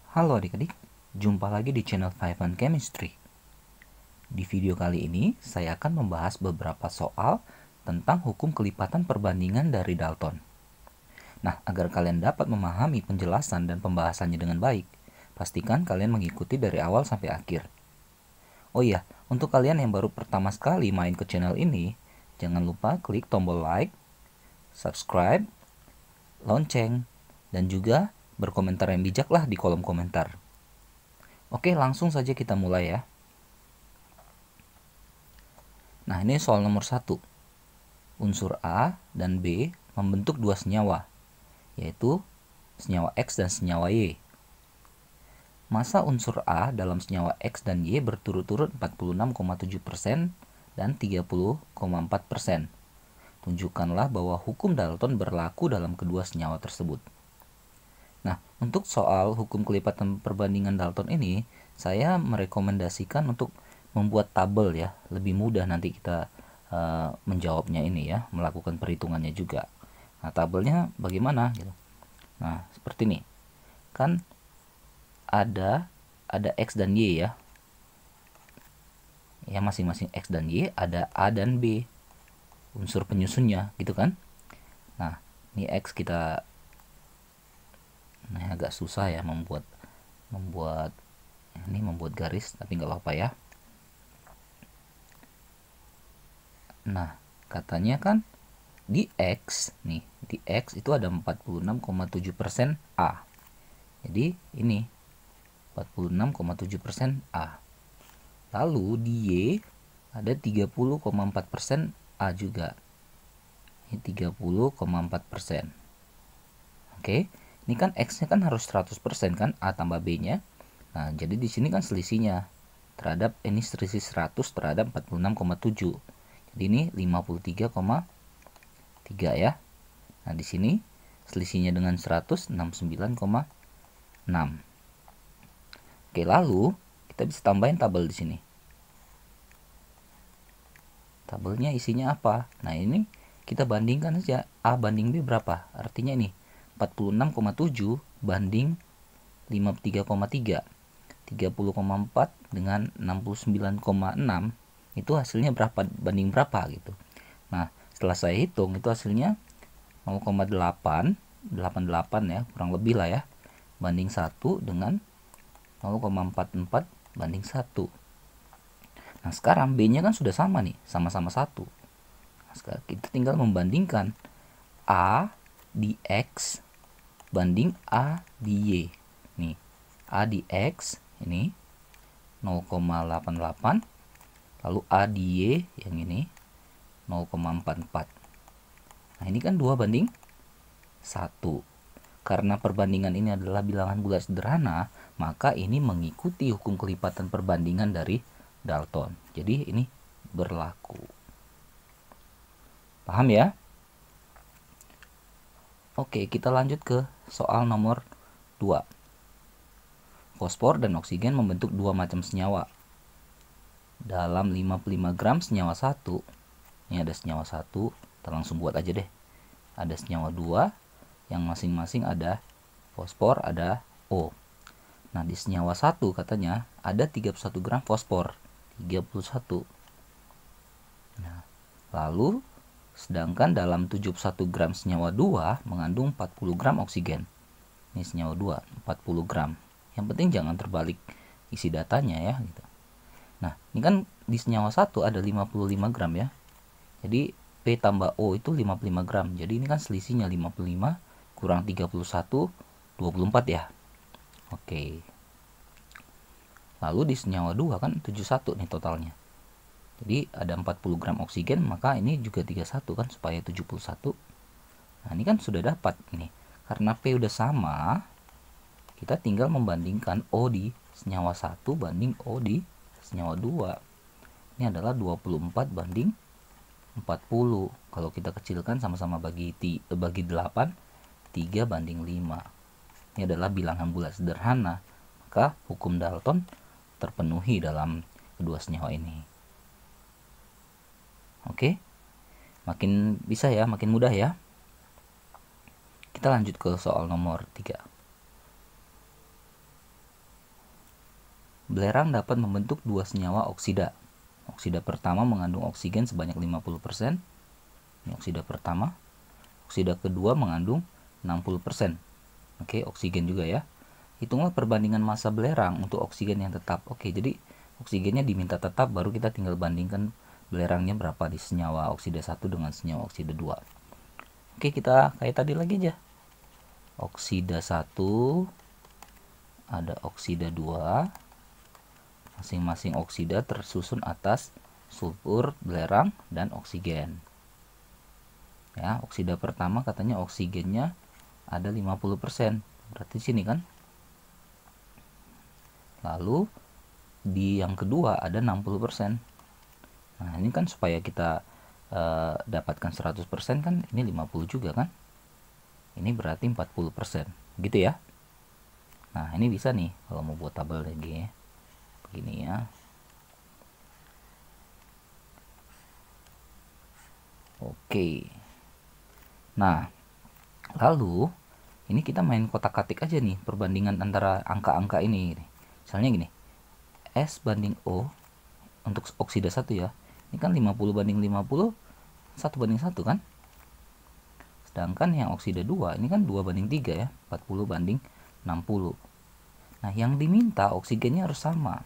Halo adik-adik, jumpa lagi di channel Five Fun Chemistry. Di video kali ini, saya akan membahas beberapa soal tentang hukum kelipatan perbandingan dari Dalton. Nah, agar kalian dapat memahami penjelasan dan pembahasannya dengan baik, pastikan kalian mengikuti dari awal sampai akhir. Oh iya, untuk kalian yang baru pertama sekali main ke channel ini, jangan lupa klik tombol like, subscribe, lonceng, dan juga berkomentar yang bijaklah di kolom komentar. Oke, langsung saja kita mulai ya. Nah, ini soal nomor 1. Unsur A dan B membentuk dua senyawa, yaitu senyawa X dan senyawa Y. Massa unsur A dalam senyawa X dan Y berturut-turut 46,7% dan 30,4%. Tunjukkanlah bahwa hukum Dalton berlaku dalam kedua senyawa tersebut. Nah, untuk soal hukum kelipatan perbandingan Dalton ini, saya merekomendasikan untuk membuat tabel ya, lebih mudah nanti kita menjawabnya ini ya, melakukan perhitungannya juga. Nah, tabelnya bagaimana gitu. Nah, seperti ini. Kan ada X dan Y ya. Ya, masing-masing X dan Y ada A dan B. Unsur penyusunnya gitu kan. Nah, ini X kita agak susah ya membuat garis, tapi nggak apa-apa ya. Nah, katanya kan di X itu ada 46,7% A. Jadi ini 46,7% A. Lalu di Y ada 30,4% A juga. Ini 30,4%. Oke. Ini kan X-nya kan harus 100% kan, A tambah B-nya. Nah, jadi di sini kan selisihnya terhadap ini selisih 100 terhadap 46,7. Jadi ini 53,3 ya. Nah, di sini selisihnya dengan 100 69,6. Oke, lalu kita bisa tambahin tabel di sini. Tabelnya isinya apa? Nah, ini kita bandingkan saja A banding B berapa? Artinya ini 46,7 banding 53,3. 30,4 dengan 69,6 itu hasilnya berapa banding berapa gitu. Nah, setelah saya hitung itu hasilnya 0,888 ya, kurang lebih lah ya, banding 1 dengan 0,44 banding 1. Nah, sekarang B-nya kan sudah sama nih, sama-sama 1. Nah, sekarang kita tinggal membandingkan A di X banding A di Y. Nih, A di X ini 0,88, lalu A di Y yang ini 0,44. Nah, ini kan 2 banding 1. Karena perbandingan ini adalah bilangan bulat sederhana, maka ini mengikuti hukum kelipatan perbandingan dari Dalton. Jadi ini berlaku. Paham ya? Oke, kita lanjut ke soal nomor 2. Fosfor dan oksigen membentuk dua macam senyawa. Dalam 55 gram senyawa 1, ini ada senyawa 1, kita langsung buat aja deh. Ada senyawa 2 yang masing-masing ada fosfor, ada O. Nah, di senyawa 1 katanya ada 31 gram fosfor, 31. Nah, lalu sedangkan dalam 71 gram senyawa 2 mengandung 40 gram oksigen. Ini senyawa 2, 40 gram. Yang penting jangan terbalik isi datanya ya gitu. Nah, ini kan di senyawa 1 ada 55 gram ya. Jadi P tambah O itu 55 gram. Jadi ini kan selisihnya 55 kurang 31, 24 ya. Oke. Lalu di senyawa 2 kan 71 nih totalnya. Jadi ada 40 gram oksigen, maka ini juga 31 kan supaya 71. Nah, ini kan sudah dapat ini. Karena P udah sama, kita tinggal membandingkan O di senyawa 1 banding O di senyawa 2. Ini adalah 24 banding 40. Kalau kita kecilkan sama-sama bagi 8, 3 banding 5. Ini adalah bilangan bulat sederhana. Maka hukum Dalton terpenuhi dalam kedua senyawa ini. Oke, makin bisa ya, makin mudah ya. Kita lanjut ke soal nomor 3. belerang dapat membentuk dua senyawa oksida. Oksida pertama mengandung oksigen sebanyak 50%. Ini oksida pertama. Oksida kedua mengandung 60%. Oke, oksigen juga ya. Hitunglah perbandingan massa belerang untuk oksigen yang tetap. Oke, jadi oksigennya diminta tetap, baru kita tinggal bandingkan belerangnya berapa di senyawa oksida 1 dengan senyawa oksida 2. Oke, kita kayak tadi lagi aja. Oksida 1 ada oksida 2. Masing-masing oksida tersusun atas sulfur, belerang, dan oksigen. Ya, oksida pertama katanya oksigennya ada 50%. Berarti sini kan. Lalu di yang kedua ada 60%. Nah, ini kan supaya kita dapatkan 100% kan ini 50 juga kan. Ini berarti 40%. Gitu ya. Nah, ini bisa nih kalau mau buat tabel lagi. Begini ya. Oke. Nah, lalu ini kita main kotak-katik aja nih perbandingan antara angka-angka ini. Misalnya gini. S banding O untuk oksida 1 ya. Ini kan 50 banding 50, 1 banding 1 kan. Sedangkan yang oksida 2 ini kan 2 banding 3 ya, 40 banding 60. Nah, yang diminta oksigennya harus sama.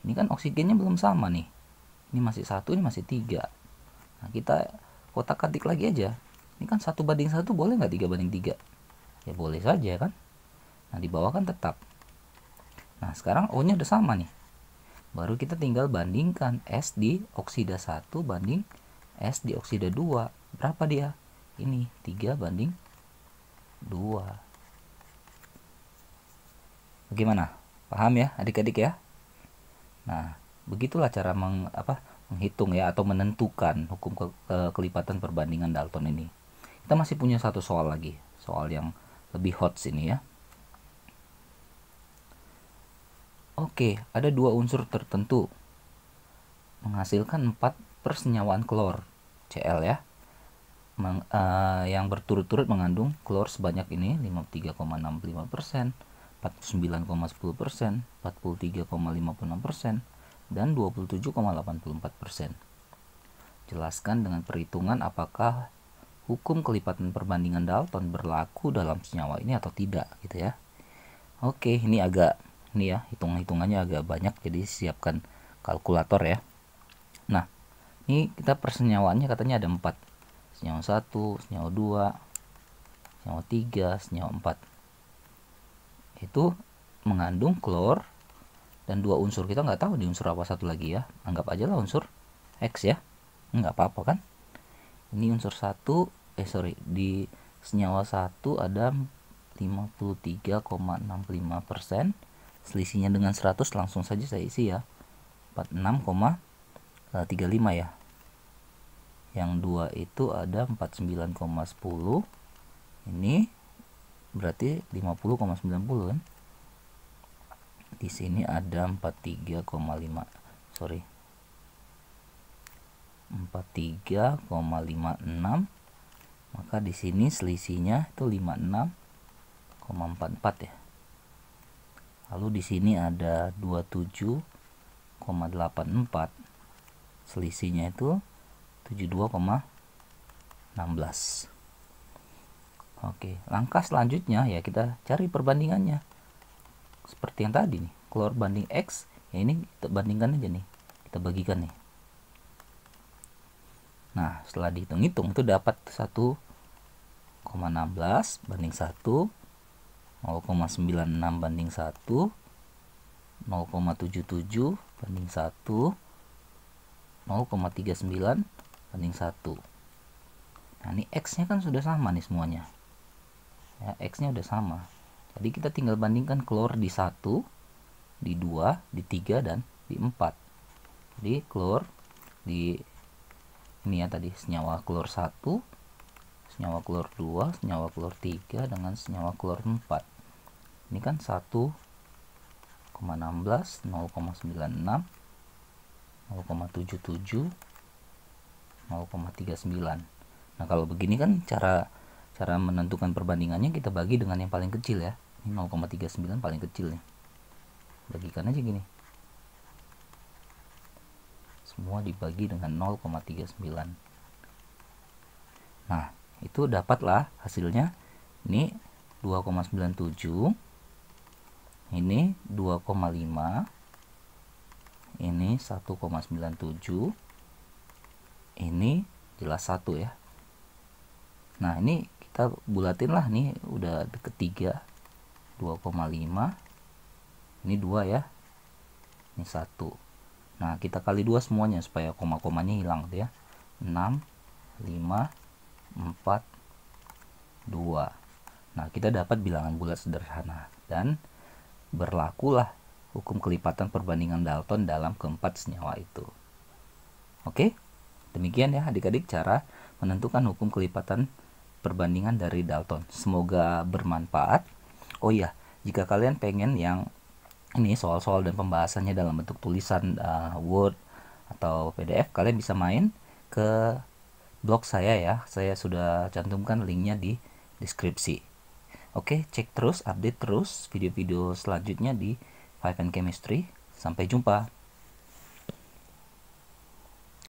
Ini kan oksigennya belum sama nih. Ini masih 1, ini masih 3. Nah, kita kotak-katik lagi aja. Ini kan 1 banding 1 boleh nggak 3 banding 3? Ya boleh saja kan. Nah, di bawah kan tetap. Nah, sekarang O-nya udah sama nih. Baru kita tinggal bandingkan S di oksida 1 banding S di oksida 2. Berapa dia? Ini 3 banding 2. Bagaimana? Paham ya adik-adik ya? Nah, begitulah cara menghitung ya atau menentukan hukum kelipatan perbandingan Dalton ini. Kita masih punya satu soal lagi. Soal yang lebih hot sini ya. Oke, ada dua unsur tertentu menghasilkan 4 persenyawaan klor Cl ya, yang berturut-turut mengandung klor sebanyak ini 53,65%, 49,10%, 43,56%, dan 27,84%. Jelaskan dengan perhitungan apakah hukum kelipatan perbandingan Dalton berlaku dalam senyawa ini atau tidak gitu ya. Oke, ini ya hitung-hitungannya agak banyak, jadi siapkan kalkulator ya. Nah, ini kita persenyawaannya katanya ada 4. Senyawa 1, senyawa 2, senyawa 3, senyawa 4. Itu mengandung klor dan 2 unsur. Kita nggak tahu di unsur apa satu lagi ya. Anggap aja lah unsur X ya. Nggak apa-apa kan. Ini unsur 1, di senyawa 1 ada 53,65%. Selisihnya dengan 100 langsung saja saya isi ya. 46,35 ya. Yang 2 itu ada 49,10. Ini berarti 50,90 kan. Di sini ada 43,56. Maka di sini selisihnya itu 56,44 ya. Lalu di sini ada 27,84. Selisihnya itu 72,16. Oke, langkah selanjutnya ya kita cari perbandingannya. Seperti yang tadi nih, klor banding X, ya ini kita bandingkan aja nih. Kita bagikan nih. Nah, setelah dihitung-hitung itu dapat 1,16 banding 1, 0,96 banding 1, 0,77 banding 1, 0,39 banding 1. Nah, ini X-nya kan sudah sama nih semuanya. Ya, X-nya udah sama. Jadi kita tinggal bandingkan klor di 1, di 2, di 3, dan di 4. Jadi klor di ini ya tadi senyawa klor 1, senyawa klor 2, senyawa klor 3, dengan senyawa klor 4. Ini kan 1,16, 0,96, 0,77, 0,39. Nah, kalau begini kan cara menentukan perbandingannya kita bagi dengan yang paling kecil ya. Ini 0,39 paling kecil nih. Bagikan aja gini. semua dibagi dengan 0,39. Nah, itu dapatlah hasilnya. Ini 2,97, ini 2,5, ini 1,97, ini jelas 1 ya. Nah, ini kita bulatin lah, nih udah deket 3, 2,5, ini 2 ya, ini 1. Nah, kita kali 2 semuanya supaya koma-komanya hilang ya. 6, 5, 4, 2. Nah, kita dapat bilangan bulat sederhana dan berlakulah hukum kelipatan perbandingan Dalton dalam keempat senyawa itu. Oke, demikian ya adik-adik cara menentukan hukum kelipatan perbandingan dari Dalton. Semoga bermanfaat. Oh iya, jika kalian pengen yang ini soal-soal dan pembahasannya dalam bentuk tulisan Word atau PDF, kalian bisa main ke blog saya ya. Saya sudah cantumkan linknya di deskripsi. Oke, cek terus, update terus video-video selanjutnya di 5N Chemistry. Sampai jumpa.